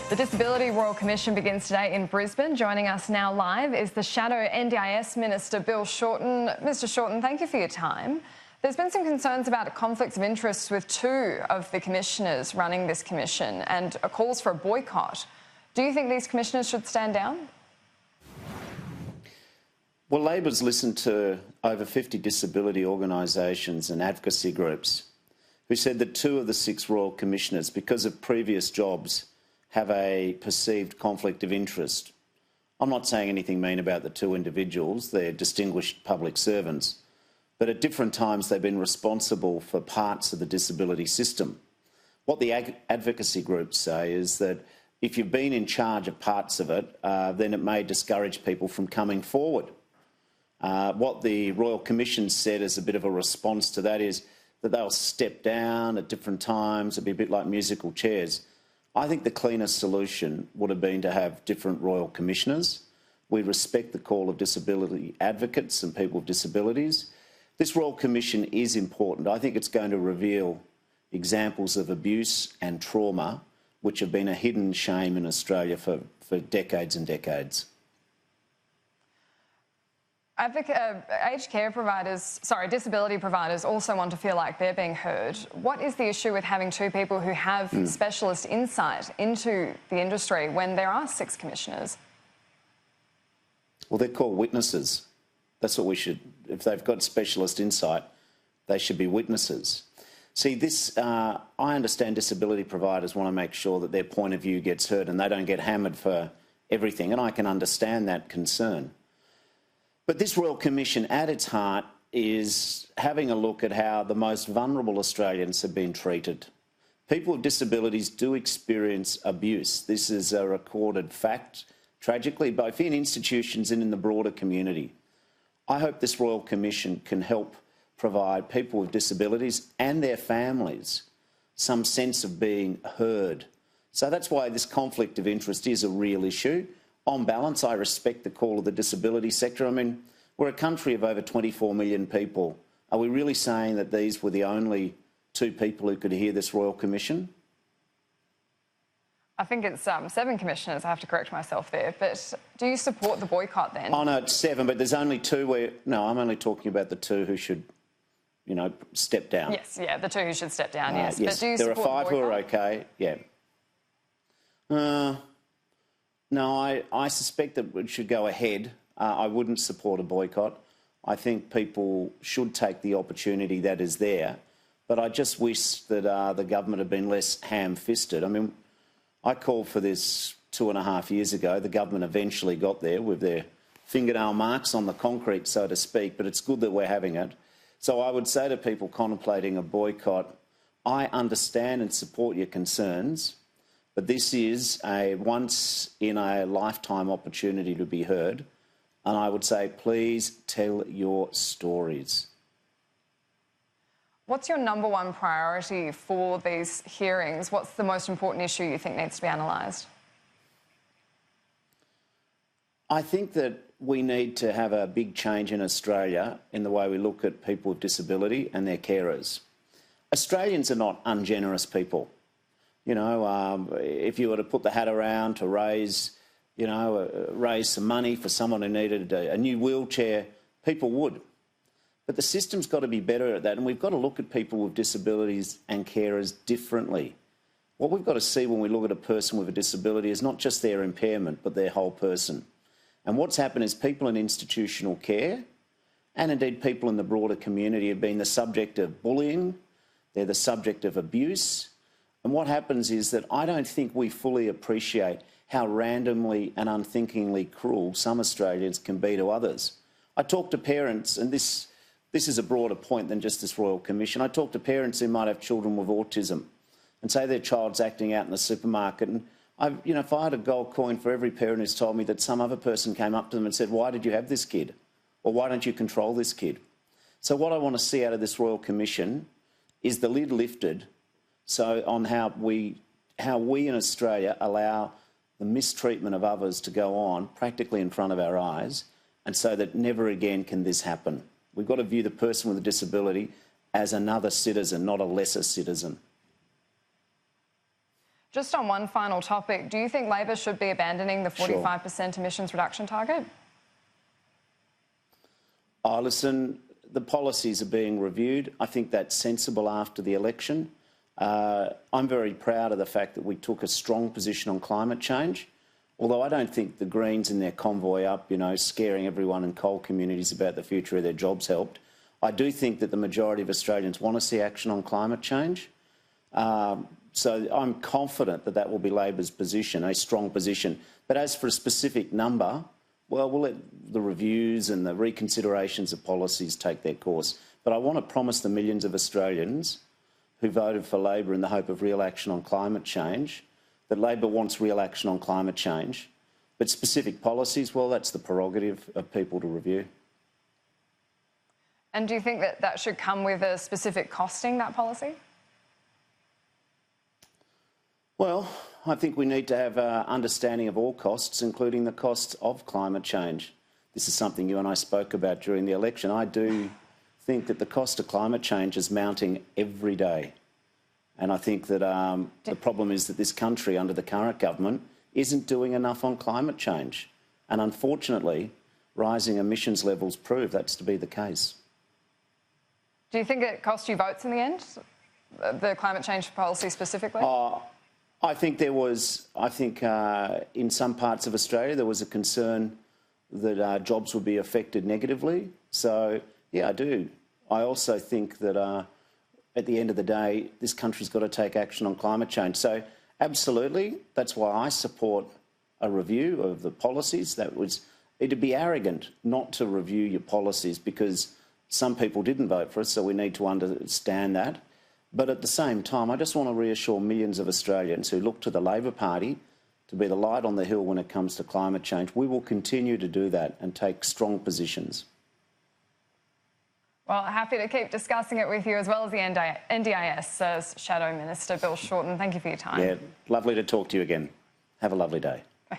The Disability Royal Commission begins today in Brisbane. Joining us now live is the Shadow NDIS Minister, Bill Shorten. Mr Shorten, thank you for your time. There's been some concerns about conflicts of interest with two of the commissioners running this commission and calls for a boycott. Do you think these commissioners should stand down? Well, Labor's listened to over 50 disability organisations and advocacy groups who said that two of the 6 Royal Commissioners, because of previous jobs, have a perceived conflict of interest. I'm not saying anything mean about the two individuals, they're distinguished public servants, but at different times they've been responsible for parts of the disability system. What the advocacy groups say is that if you've been in charge of parts of it, then it may discourage people from coming forward. What the Royal Commission said as a bit of a response to that is that they'll step down at different times, it'd be a bit like musical chairs. I think the cleanest solution would have been to have different Royal Commissioners. We respect the call of disability advocates and people with disabilities. This Royal Commission is important. I think it's going to reveal examples of abuse and trauma which have been a hidden shame in Australia for decades and decades. Aged care providers, disability providers also want to feel like they're being heard. What is the issue with having two people who have specialist insight into the industry when there are 6 commissioners? Well, they're called witnesses. That's what we should, if they've got specialist insight, they should be witnesses. See, I understand disability providers want to make sure that their point of view gets heard and they don't get hammered for everything, and I can understand that concern. But this Royal Commission, at its heart, is having a look at how the most vulnerable Australians have been treated. People with disabilities do experience abuse. This is a recorded fact, tragically, both in institutions and in the broader community. I hope this Royal Commission can help provide people with disabilities and their families some sense of being heard. So that's why this conflict of interest is a real issue. On balance, I respect the call of the disability sector. I mean, we're a country of over 24 million people. Are we really saying that these were the only 2 people who could hear this Royal Commission? I think it's 7 commissioners. I have to correct myself there. But do you support the boycott then? Oh, no, it's 7, but there's only 2 where... No, I'm only talking about the 2 who should, you know, step down. Yes, yeah, the 2 who should step down, yes. Yes, but do you there are support 5 who are okay, yeah. No, I suspect that it should go ahead. I wouldn't support a boycott. I think people should take the opportunity that is there. But I just wish that the government had been less ham-fisted. I mean, I called for this 2.5 years ago. The government eventually got there with their fingernail marks on the concrete, so to speak, but it's good that we're having it. So I would say to people contemplating a boycott, I understand and support your concerns, but this is a once-in-a-lifetime opportunity to be heard. And I would say, please tell your stories. What's your #1 priority for these hearings? What's the most important issue you think needs to be analysed? I think that we need to have a big change in Australia in the way we look at people with disability and their carers. Australians are not ungenerous people. You know, if you were to put the hat around to raise some money for someone who needed a new wheelchair, people would. But the system's got to be better at that, and we've got to look at people with disabilities and carers differently. What we've got to see when we look at a person with a disability is not just their impairment, but their whole person. And what's happened is people in institutional care, and indeed people in the broader community, have been the subject of bullying, they're the subject of abuse. And what happens is that I don't think we fully appreciate how randomly and unthinkingly cruel some Australians can be to others. I talk to parents, and this is a broader point than just this Royal Commission. I talk to parents who might have children with autism and say their child's acting out in the supermarket. And if I had a gold coin for every parent who's told me that some other person came up to them and said, why did you have this kid? Or why don't you control this kid? So what I want to see out of this Royal Commission is the lid lifted so on how we in Australia allow the mistreatment of others to go on practically in front of our eyes, and so that never again can this happen. We've got to view the person with a disability as another citizen, not a lesser citizen. Just on one final topic, do you think Labor should be abandoning the 45% emissions reduction target? Oh, listen, the policies are being reviewed. I think that's sensible after the election. I'm very proud of the fact that we took a strong position on climate change, although I don't think the Greens in their convoy up, scaring everyone in coal communities about the future of their jobs helped. I do think that the majority of Australians want to see action on climate change. So I'm confident that that will be Labor's position, a strong position. But as for a specific number, well, we'll let the reviews and the reconsiderations of policies take their course. But I want to promise the millions of Australians who voted for Labor in the hope of real action on climate change that Labor wants real action on climate change. But specific policies, well, that's the prerogative of people to review. And do you think that that should come with a specific costing, that policy? Well, I think we need to have an understanding of all costs, including the costs of climate change. This is something you and I spoke about during the election. I do think that the cost of climate change is mounting every day. And I think that the problem is that this country, under the current government, isn't doing enough on climate change. And unfortunately, rising emissions levels prove that's to be the case. Do you think it cost you votes in the end, the climate change policy specifically? I think there was, in some parts of Australia, there was a concern that jobs would be affected negatively. So, yeah, I do. I also think that at the end of the day, this country's got to take action on climate change. So, absolutely, that's why I support a review of the policies. It'd be arrogant not to review your policies because some people didn't vote for us, so we need to understand that. But at the same time, I just want to reassure millions of Australians who look to the Labor Party to be the light on the hill when it comes to climate change. We will continue to do that and take strong positions. Well, happy to keep discussing it with you, as well as the NDIS Shadow Minister Bill Shorten. Thank you for your time. Yeah, lovely to talk to you again. Have a lovely day.